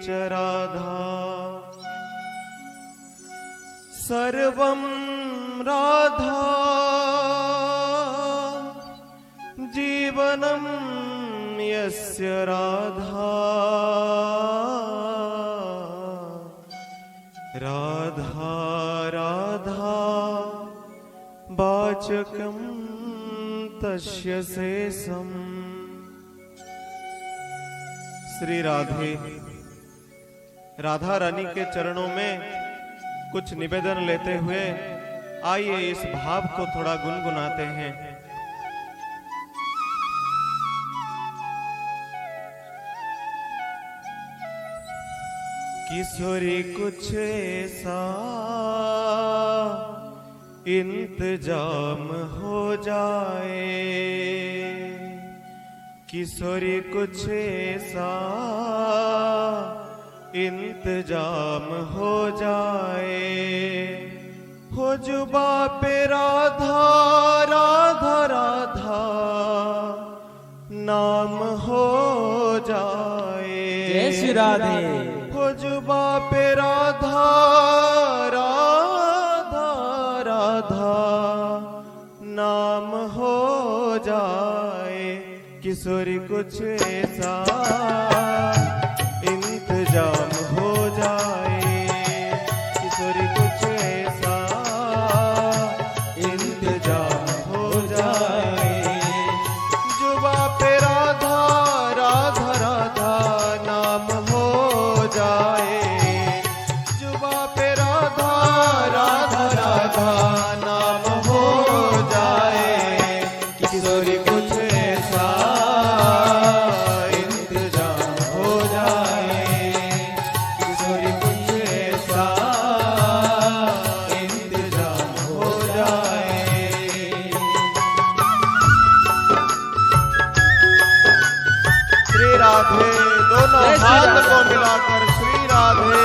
च राधा सर्वं राधा जीवनं यस्य राधा राधा राधा वाचकं तस्य शेषम्। श्री राधा रानी के चरणों में कुछ निवेदन लेते हुए आइए इस भाव को थोड़ा गुनगुनाते हैं। किशोरी कुछ ऐसा इंतजाम हो जाए, किशोरी कुछ ऐसा इंतजाम हो जाए, हो जुबा पे राधा राधा राधा नाम हो जाए। जय श्री राधे। हो जुबा पे राधा राधा राधा नाम हो जाए, किशोरी कुछ ऐसा इंतजाम हो जाए, किशोरी कुछ ऐसा इंतजाम हो जाए, जुबा पे राधा राधा राधा नाम हो जाए, जुबा पे राधा राधा राधा नाम हो जाए, किशोरी कुछ ऐसा इंतजाम हो जाए, किशोरी कुछ ऐसा इंतजाम हो जाए। श्री राधे दोनों जय श्री हाथ राधे। को मिलाकर श्री राधे